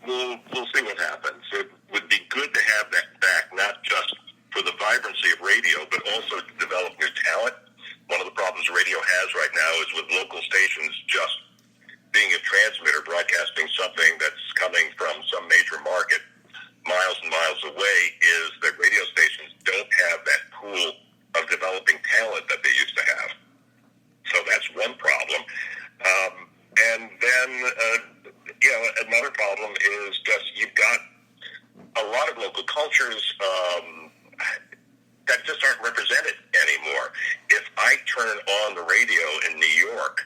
we'll see what happens. It would be good to have that back, not just for the vibrancy of radio, but also to develop new talent. One of the problems radio has right now is with local stations just being a transmitter, broadcasting something that's coming from some major market miles and miles away, is that radio stations don't have that pool of developing talent that they used to have. So that's one problem. And then, another problem is just you've got a lot of local cultures that just aren't represented anymore. If I turn on the radio in New York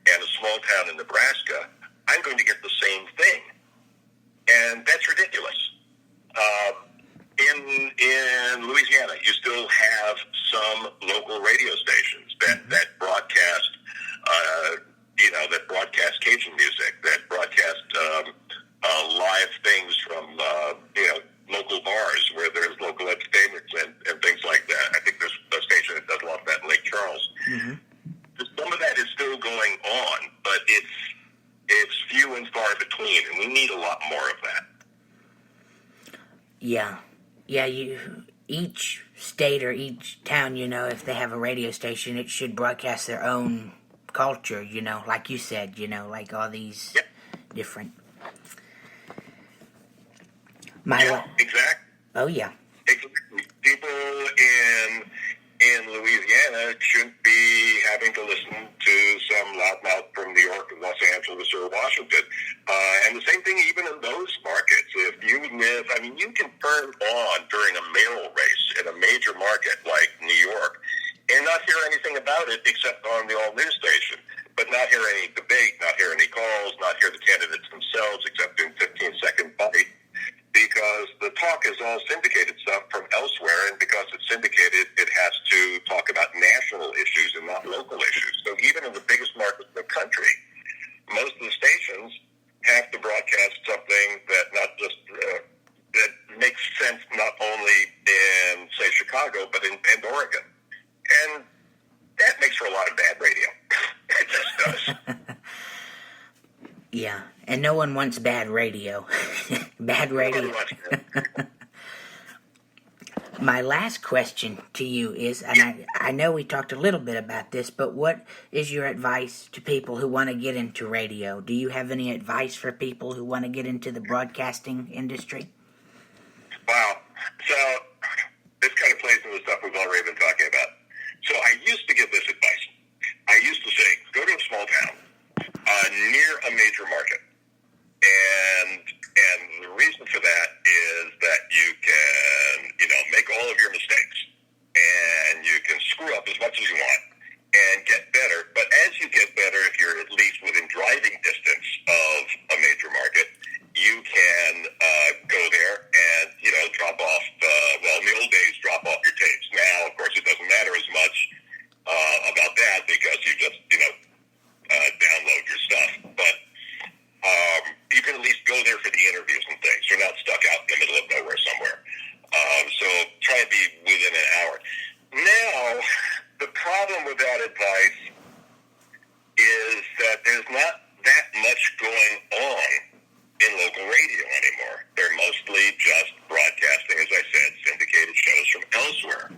and a small town in Nebraska, I'm going to get the same thing. And that's ridiculous. In Louisiana, you still have some local radio stations that broadcast, that broadcast Cajun music, that broadcast live things from, local bars where there's local entertainment and things like that. I think there's a station that does a lot of that in Lake Charles. Mm-hmm. Some of that is still going on, but it's few and far between, and we need a lot more of that. Yeah. Each state or each town, if they have a radio station, it should broadcast their own culture, like you said, like all these different... Exactly. Oh, yeah. Exactly. People in Louisiana shouldn't be having to listen to some loudmouth from New York or Los Angeles or Washington. And the same thing even in those markets. If you live, you can turn on during a mayoral race in a major market like New York and not hear anything about it except on the all-news station, but not hear any debate, not hear any calls, not hear the candidates themselves except in 15-second bite. Because the talk is all syndicated stuff from elsewhere, and because it's syndicated, it has to talk about national issues and not local issues. So even in the biggest market in the country, most of the stations have to broadcast something that not just that makes sense not only in, say, Chicago, but in Bend, Oregon. And that makes for a lot of bad radio. It just does. Yeah, and no one wants bad radio. Bad radio. My last question to you is, and I know we talked a little bit about this, but what is your advice to people who want to get into radio? Do you have any advice for people who want to get into the broadcasting industry? Wow. So this kind of plays into the stuff we've already been talking about. So I used to give this advice. I used to say, go to a small town near a major market. And the reason for that is that you can, make all of your mistakes. And you can screw up as much as you want and get better. But as you get better, if you're at least within driving distance of a major market, you can go there and, drop off, in the old days, drop off your tapes. Now, of course, it doesn't matter as much about that because you just, download your stuff. But you can at least go there for the interviews and things. You're not stuck out in the middle of nowhere somewhere. So try and be within an hour. Now, the problem with that advice is that there's not that much going on in local radio anymore. They're mostly just broadcasting, as I said, syndicated shows from elsewhere.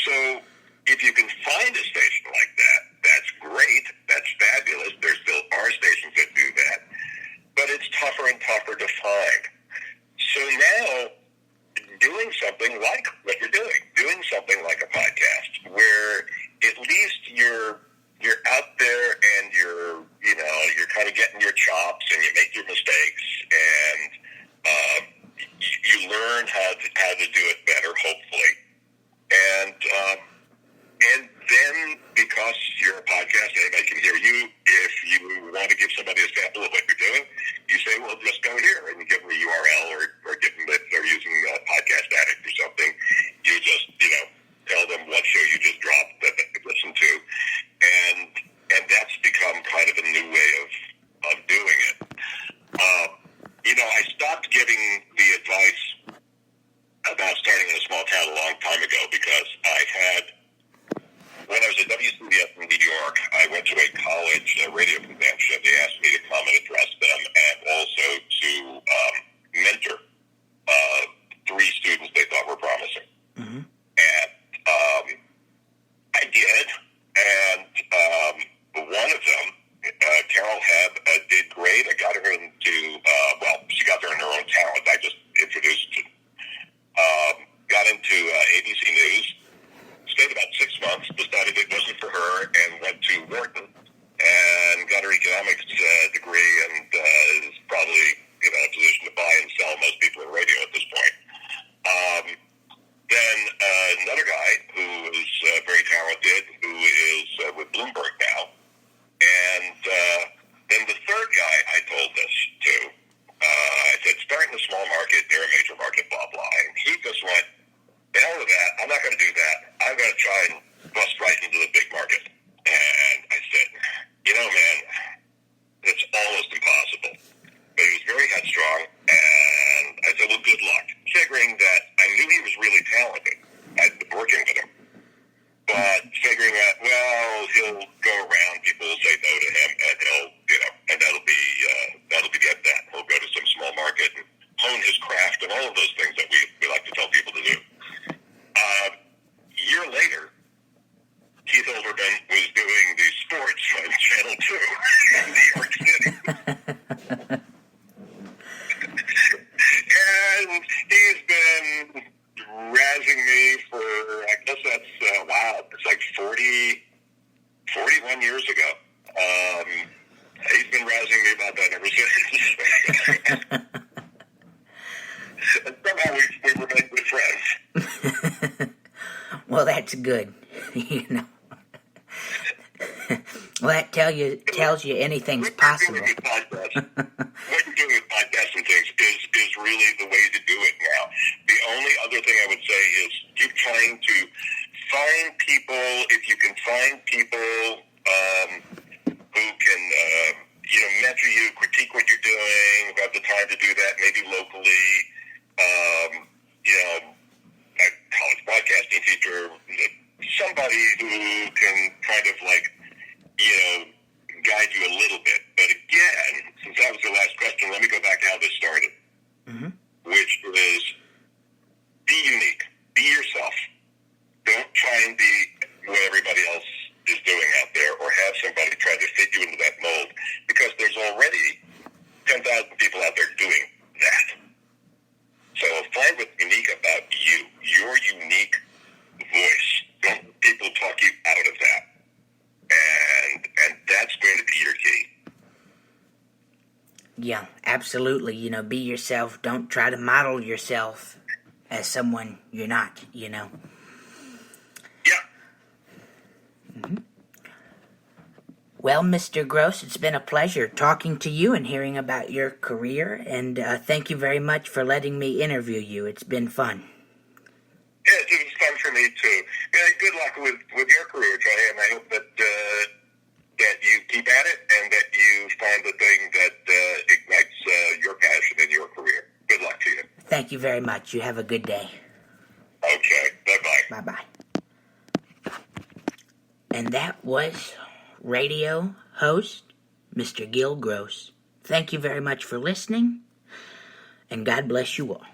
So if you can find a station like that, that's great. That's fabulous. There still are stations that do that. But it's tougher and tougher to find. So now, doing something like what you're doing something like a podcast, where at least you're out there and you're kind of getting your chops and you make your mistakes and you learn how to do it better, hopefully. And then, because you're a podcast, anybody can hear you. If you want to give somebody a sample of what you're doing, you say, well, just go here, and you give them a URL or give them that they're using Podcast Addict or something. You just, tell them what show you just dropped that they could listen to. And that's become kind of a new way of doing it. I stopped giving the advice about starting in a small town a long time ago because when I was at WCBS in New York, I went to a college radio convention. They asked me to come and address them, and also degree and is probably in a position to buy and sell most people in radio at this point. Then another guy who is very talented, who is with Bloomberg now. And then the third guy I told this to, I said, start in a small market near a major market, blah, blah. And he just went, the hell with that. I'm not going to do that. I'm going to try and bust right into the big market. And I said, man, it's almost impossible. But he was very headstrong. And I said, well, good luck. Figuring that I knew he was really talented. I'd been working with him. But figuring that, well, he'll go around, people will say no to him, and he'll, and that'll be the end of that. He'll go to some small market and hone his craft and all of those things that we like to tell people to do. A year later, Keith Olbermann was doing the sports on Channel 2 in New York City. And he's been razzing me for, I guess that's, it's like 41 years ago. He's been razzing me about that ever since. And somehow we remain good friends. Well, that's good. Well, that tells you anything's possible. What you're doing with podcasts and things is really the way to do it now. The only other thing I would say is keep trying to find people, if you can find people who can, mentor you, critique what you're doing, who have the time to do that, maybe locally, a college broadcasting teacher, somebody who can kind of guide you a little bit. But again, since that was the last question, let me go back to how this started, which is be unique, be yourself. Don't try and be what everybody else is doing out there or have somebody try to fit you into that mold, because there's already 10,000 people out there doing that. So find what's unique about you, your unique voice. Don't let people talk you out of that. And that's going to be your key. Yeah, absolutely. Be yourself. Don't try to model yourself as someone you're not, Yeah. Well, Mr. Gross, it's been a pleasure talking to you and hearing about your career, and thank you very much for letting me interview you. It's been fun. Yeah, it was fun for me, too. Good luck with your career, Johnny, and I hope that you keep at it and that you find the thing that ignites your passion in your career. Good luck to you. Thank you very much. You have a good day. Okay, bye-bye. Bye-bye. And that was radio host Mr. Gil Gross. Thank you very much for listening, and God bless you all.